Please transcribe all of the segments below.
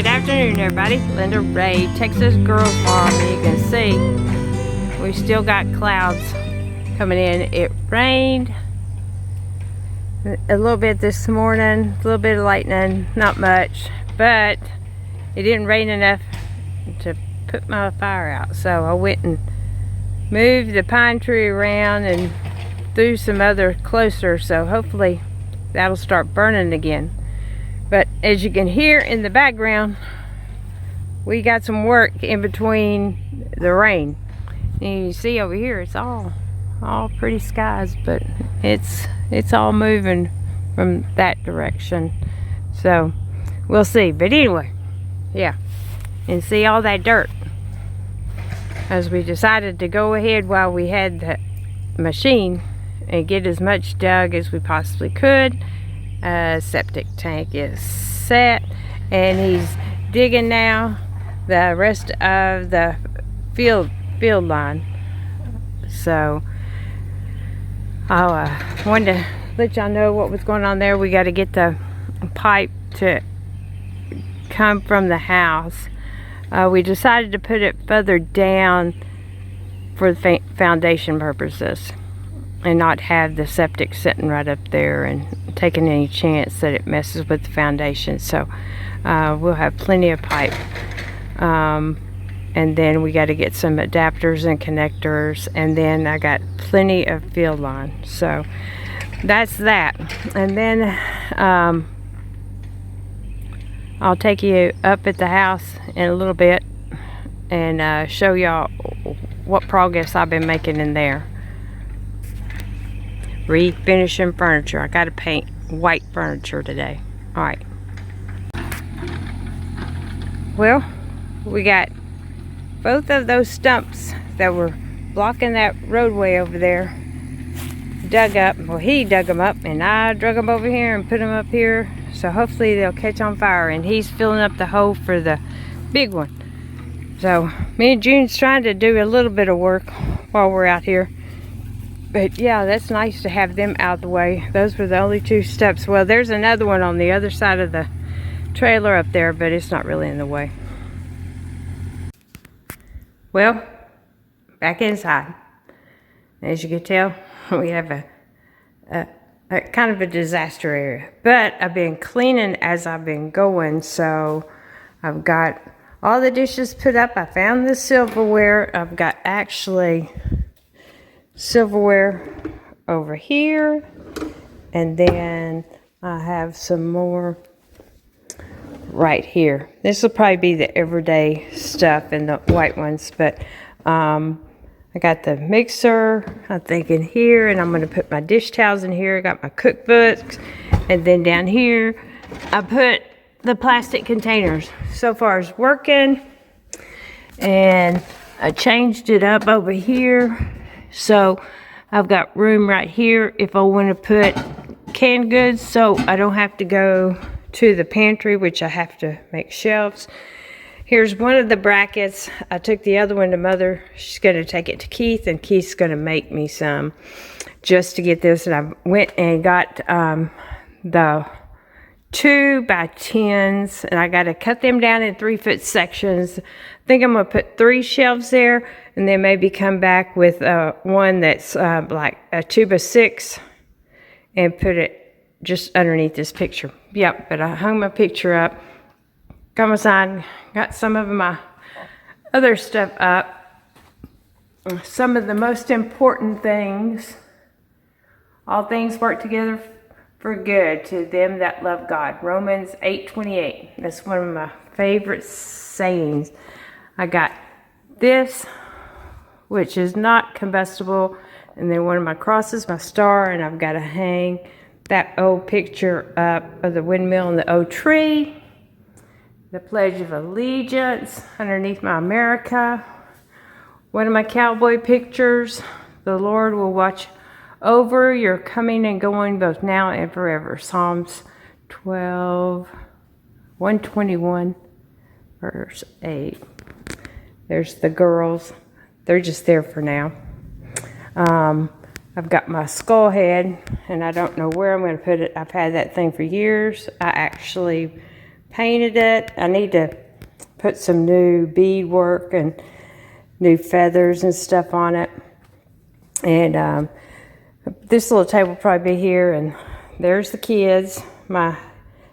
Good afternoon, everybody. Linda Ray, Texas Girl Farm. You can see we still got clouds coming in. It rained a little bit this morning, a little bit of lightning, not much, but it didn't rain enough to put my fire out. So I went and moved the pine tree around and threw some other closer, so hopefully that'll start burning again. But as you can hear in the background, we got some work in between the rain. And you see over here, it's all pretty skies, but it's all moving from that direction. So we'll see. But anyway, yeah, and see all that dirt. As we decided to go ahead while we had the machine and get as much dug as we possibly could. Septic tank is set, and he's digging now the rest of the field line. So I wanted to let y'all know what was going on there. We got to get the pipe to come from the house. We decided to put it further down for the foundation purposes and not have the septic sitting right up there and taking any chance that it messes with the foundation. So we'll have plenty of pipe. And then we got to get some adapters and connectors, and then I got plenty of field line. So that's that. And then I'll take you up at the house in a little bit and show y'all what progress I've been making in there. Refinishing furniture. I got to paint white furniture today. Alright. Well, we got both of those stumps that were blocking that roadway over there dug up. Well, he dug them up and I drug them over here and put them up here. So hopefully they'll catch on fire, and he's filling up the hole for the big one. So me and June's trying to do a little bit of work while we're out here. But yeah, that's nice to have them out of the way. Those were the only two steps. Well, there's another one on the other side of the trailer up there, but it's not really in the way. Well, back inside. As you can tell, we have a kind of a disaster area. But I've been cleaning as I've been going, so I've got all the dishes put up. I found the silverware. I've got actually silverware over here, and then I have some more right here. This will probably be the everyday stuff and the white ones, but I got the mixer, I think, in here, and I'm going to put my dish towels in here. I got my cookbooks, and then down here I put the plastic containers. So far it's working, and I changed it up over here. So I've got room right here if I want to put canned goods, so I don't have to go to the pantry, which I have to make shelves. Here's one of the brackets. I took the other one to Mother. She's going to take it to Keith, and Keith's going to make me some just to get this. And I went and got the 2x10s, and I got to cut them down in 3-foot sections. I think I'm going to put 3 shelves there, and then maybe come back with one that's like a 2x6 and put it just underneath this picture. Yep, but I hung my picture up, got my sign, got some of my other stuff up. Some of the most important things: all things work together for good to them that love God. Romans 8:28. That's one of my favorite sayings. I got this, which is not combustible, and then one of my crosses, my star, and I've got to hang that old picture up of the windmill and the old tree, the Pledge of Allegiance underneath my America, one of my cowboy pictures, the Lord will watch over your coming and going both now and forever. Psalms 121, verse 8. There's the girls. They're just there for now. I've got my skull head, and I don't know where I'm going to put it. I've had that thing for years. I actually painted it. I need to put some new beadwork and new feathers and stuff on it. And this little table will probably be here. And there's the kids. My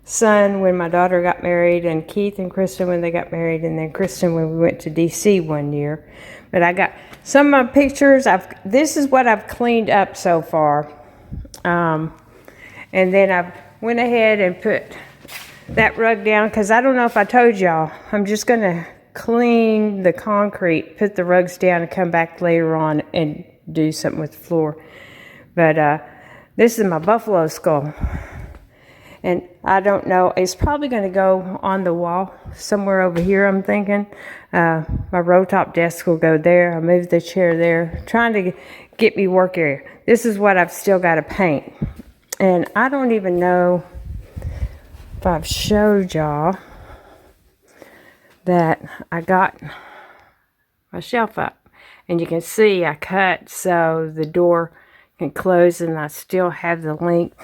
son when my daughter got married, and Keith and Kristen when they got married, and then Kristen when we went to DC one year. But I got some of my pictures. This is what I've cleaned up so far. And then I went ahead and put that rug down, because I don't know if I told y'all, I'm just going to clean the concrete, put the rugs down, and come back later on and do something with the floor. But this is my buffalo skull. And I don't know, it's probably going to go on the wall somewhere over here, I'm thinking. My row top desk will go there. I moved the chair there, trying to get me work area. This is what I've still got to paint. And I don't even know if I've showed y'all that I got my shelf up. And you can see I cut so the door can close, and I still have the length.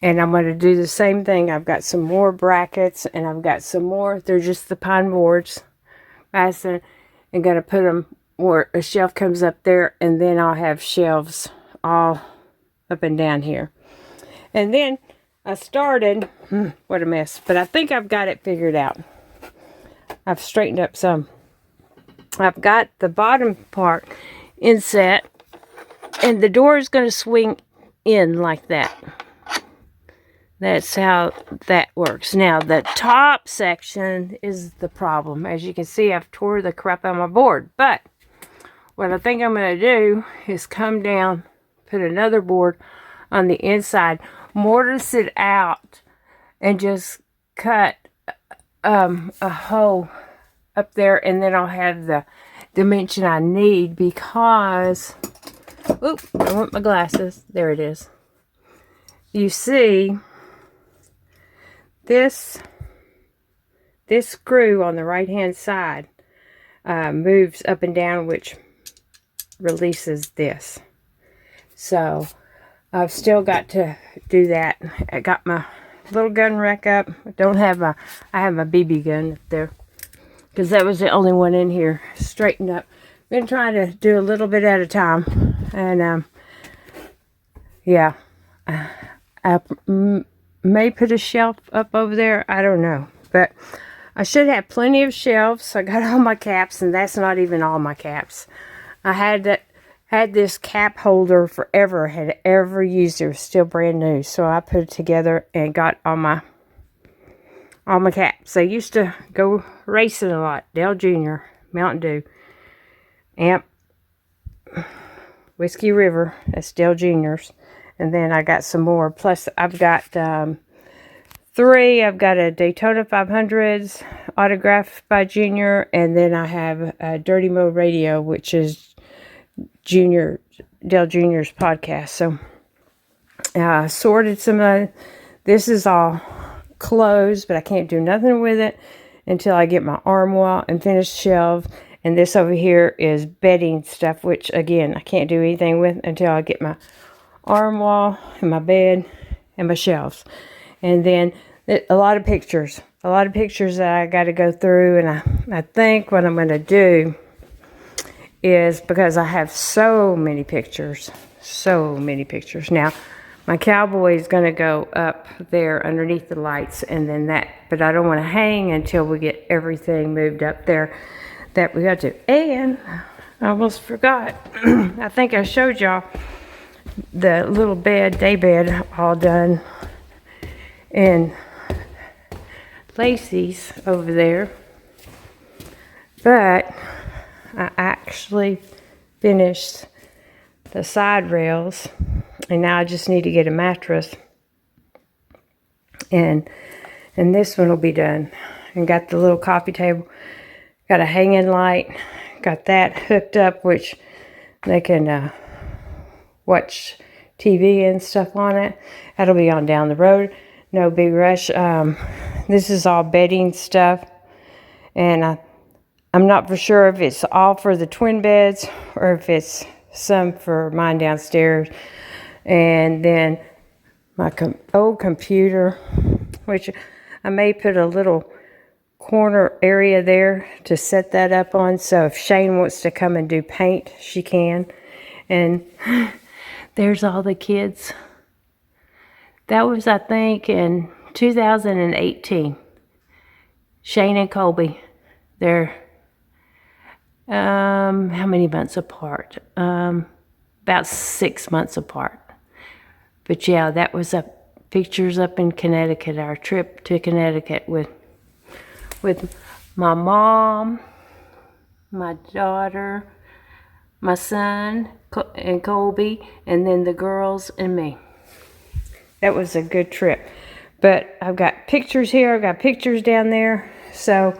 And I'm going to do the same thing. I've got some more brackets, and I've got some more. They're just the pine boards. I'm going to put them where a shelf comes up there, and then I'll have shelves all up and down here. And then I started, what a mess, but I think I've got it figured out. I've straightened up some. I've got the bottom part inset, and the door is going to swing in like that. That's how that works. Now, the top section is the problem. As you can see, I've tore the crap out of my board. But what I think I'm going to do is come down, put another board on the inside, mortise it out, and just cut a hole up there. And then I'll have the dimension I need, because... Oop, I want my glasses. There it is. You see... This screw on the right hand side moves up and down, which releases this. So I've still got to do that. I got my little gun rack up. I have my BB gun up there, because that was the only one in here. Straightened up. Been trying to do a little bit at a time. And yeah, I may put a shelf up over there. I don't know. But I should have plenty of shelves. I got all my caps, and that's not even all my caps. I had this cap holder forever. Had ever used it. It was still brand new. So I put it together and got all my caps. I used to go racing a lot. Dale Jr., Mountain Dew, Amp, Whiskey River. That's Dale Jr.'s. And then I got some more. Plus, I've got 3. I've got a Daytona 500s autographed by Junior. And then I have a Dirty Mode Radio, which is Dale Jr.'s podcast. So, I sorted some of this. Is all closed, but I can't do nothing with it until I get my arm wall and finish shelves. And this over here is bedding stuff, which, again, I can't do anything with until I get my arm wall and my bed and my shelves. And then a lot of pictures that I got to go through. And I think what I'm going to do is, because I have so many pictures now, my cowboy is going to go up there underneath the lights, and then but I don't want to hang until we get everything moved up there that we got to. And I almost forgot. I think I showed y'all the little day bed all done, and Lacey's over there. But I actually finished the side rails, and now I just need to get a mattress, and this one will be done. And got the little coffee table, got a hanging light, got that hooked up, which they can watch TV and stuff on it. That'll be on down the road. No big rush. This is all bedding stuff, and I'm not for sure if it's all for the twin beds or if it's some for mine downstairs. And then my old computer, which I may put a little corner area there to set that up on. So if Shane wants to come and do paint, she can. And there's all the kids. That was, I think, in 2018. Shane and Colby. They're how many months apart? About 6 months apart. But yeah, that was pictures up in Connecticut, our trip to Connecticut with my mom, my daughter, my son, and Colby, and then the girls and me. That was a good trip. But I've got pictures here, I've got pictures down there. So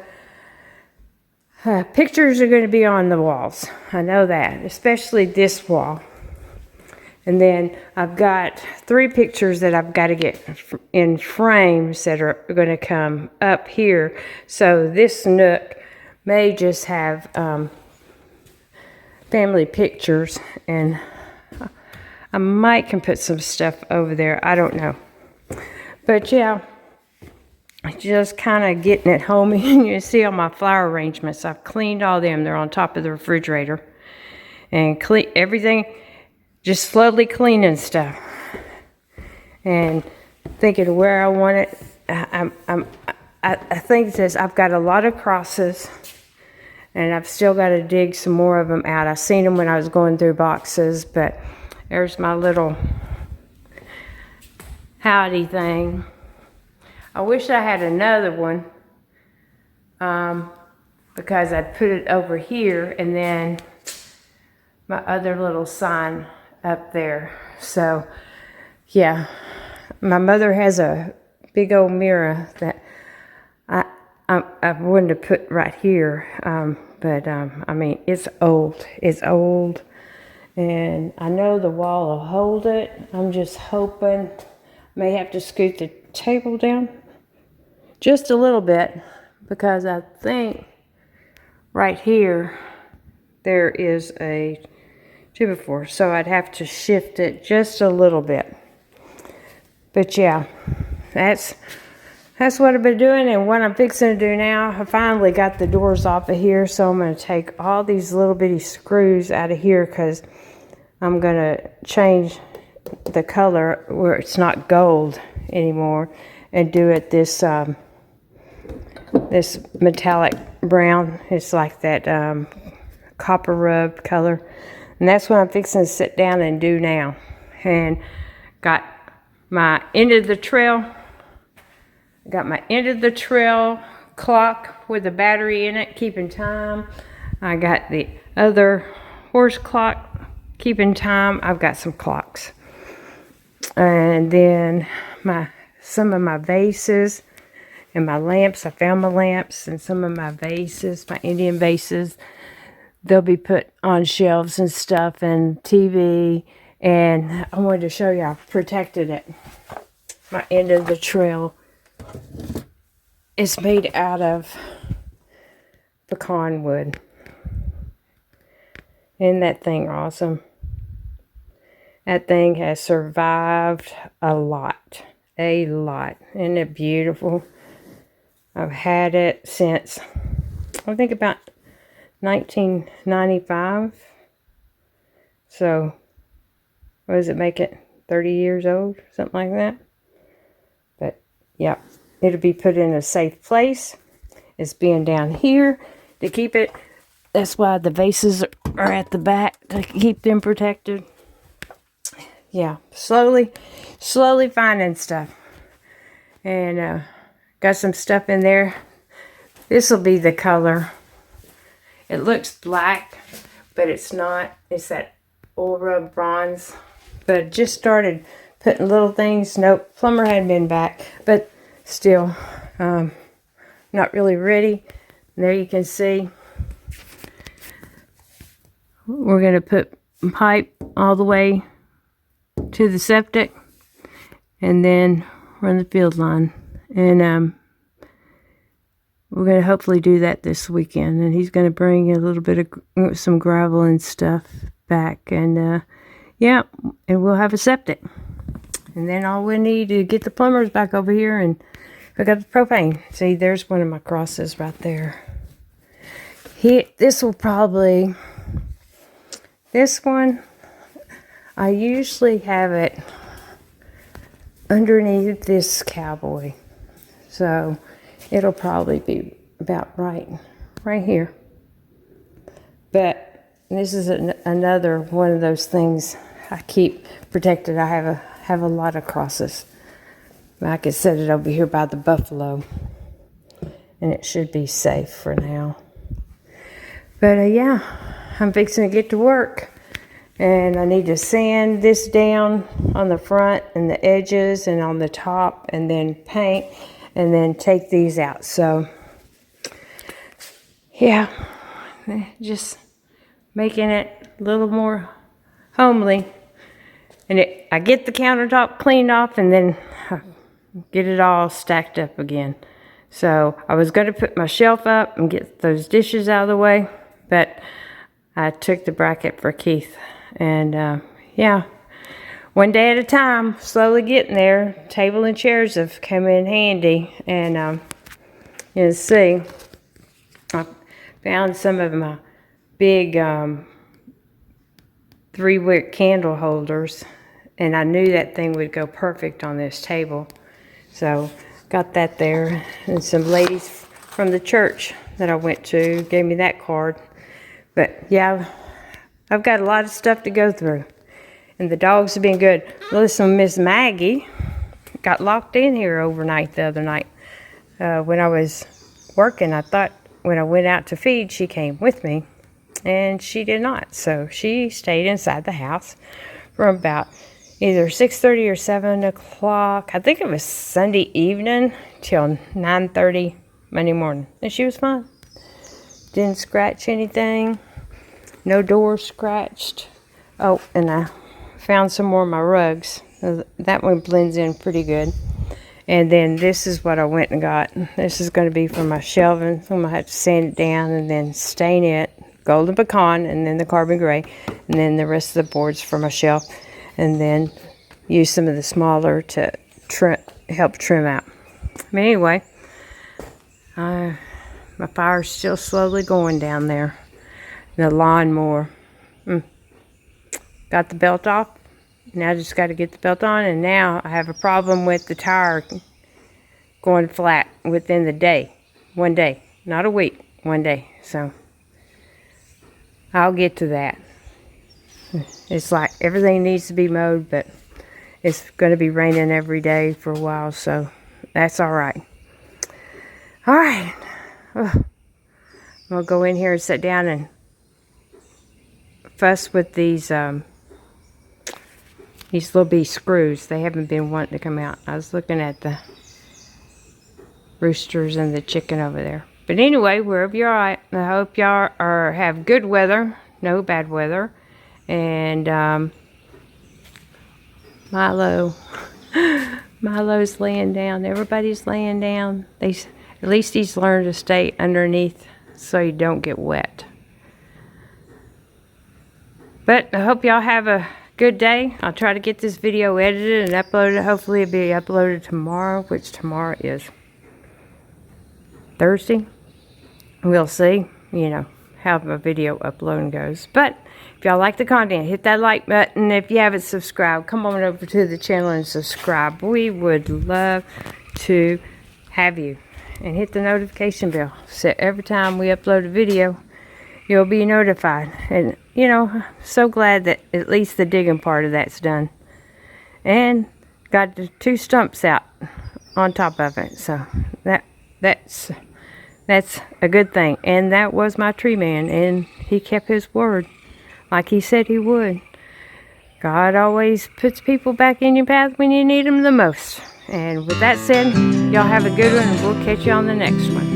pictures are going to be on the walls. I know that, especially this wall. And then I've got 3 pictures that I've got to get in frames that are going to come up here. So this nook may just have family pictures, and I might can put some stuff over there. I don't know. But yeah, just kind of getting it homey. You see all my flower arrangements. I've cleaned all them. They're on top of the refrigerator. And clean everything. Just slowly cleaning stuff and thinking where I want it. I think this. I've got a lot of crosses, and I've still got to dig some more of them out. I seen them when I was going through boxes, but there's my little howdy thing. I wish I had another one because I'd put it over here, and then my other little sign up there. So yeah, my mother has a big old mirror that I wanted to put right here, but I mean, it's old, and I know the wall will hold it. I'm just hoping. May have to scoot the table down just a little bit, because I think right here there is a 2x4, so I'd have to shift it just a little bit. But yeah, that's what I've been doing. And what I'm fixing to do now, I finally got the doors off of here, so I'm going to take all these little bitty screws out of here, because I'm going to change the color where it's not gold anymore and do it this this metallic brown. It's like that copper rubbed color. And that's what I'm fixing to sit down and do now. And got my end of the trail. Got my end of the trail clock with a battery in it, keeping time. I got the other horse clock, keeping time. I've got some clocks. And then some of my vases and my lamps. I found my lamps and some of my vases, my Indian vases. They'll be put on shelves and stuff, and TV. And I wanted to show you I've protected it. My end of the trail is made out of pecan wood. Isn't that thing awesome? That thing has survived a lot. Isn't it beautiful? I've had it since, I think, about 1995. So, what does it make it? 30 years old? Something like that. But, yeah, it'll be put in a safe place. It's being down here to keep it. That's why the vases are at the back, to keep them protected. Yeah, slowly finding stuff. And got some stuff in there. This will be the color. It looks black, but it's not. It's that oil rub bronze. But just started putting little things. Nope, plumber hadn't been back, but still not really ready. And there you can see. We're going to put pipe all the way to the septic and then run the field line. And we're going to hopefully do that this weekend. And he's going to bring a little bit of some gravel and stuff back. And yeah, and we'll have a septic. And then all we need to get the plumbers back over here and I got the propane. See, there's one of my crosses right there. This will probably, this one, I usually have it underneath this cowboy. So it'll probably be about right here. But this is another one of those things I keep protected. I have a lot of crosses. I could set it over here by the buffalo, and it should be safe for now. But yeah, I'm fixing to get to work, and I need to sand this down on the front and the edges and on the top, and then paint, and then take these out. So yeah, just making it a little more homely. And I get the countertop cleaned off, and then get it all stacked up again. So I was going to put my shelf up and get those dishes out of the way, but I took the bracket for Keith. And yeah, one day at a time, slowly getting there. Table and chairs have come in handy. And you see, I found some of my big 3-wick candle holders, and I knew that thing would go perfect on this table. So got that there. And some ladies from the church that I went to gave me that card. But yeah, I've got a lot of stuff to go through, and the dogs have been good. Listen, Miss Maggie got locked in here overnight the other night. When I was working, I thought when I went out to feed, she came with me, and she did not. So she stayed inside the house from about either 6:30 or 7 o'clock. I think it was Sunday evening till 9:30 Monday morning. And she was fine. Didn't scratch anything. No door scratched. Oh, and I found some more of my rugs. That one blends in pretty good. And then this is what I went and got. This is going to be for my shelving. So I'm going to have to sand it down and then stain it. Golden pecan, and then the carbon gray. And then the rest of the boards for my shelf. And then use some of the smaller to help trim out. But anyway, my fire's still slowly going down there. The lawnmower. Got the belt off. Now I just got to get the belt on. And now I have a problem with the tire going flat within the day. One day. Not a week. One day. So I'll get to that. It's like everything needs to be mowed, but it's going to be raining every day for a while, so that's all right. All right. I'm going to go in here and sit down and fuss with these little bitty screws. They haven't been wanting to come out. I was looking at the roosters and the chicken over there. But anyway, wherever you're at, I hope y'all have good weather, no bad weather. And Milo's laying down. Everybody's laying down. At least he's learned to stay underneath so you don't get wet. But I hope y'all have a good day. I'll try to get this video edited and uploaded. Hopefully it'll be uploaded tomorrow, which tomorrow is Thursday. We'll see, how my video uploading goes. But if y'all like the content, hit that like button. If you haven't subscribed, come on over to the channel and subscribe. We would love to have you. And hit the notification bell. So every time we upload a video, you'll be notified. And, so glad that at least the digging part of that's done. And got the 2 stumps out on top of it. So that's a good thing. And that was my tree man. And he kept his word. Like he said he would. God always puts people back in your path when you need them the most. And with that said, y'all have a good one, and we'll catch you on the next one.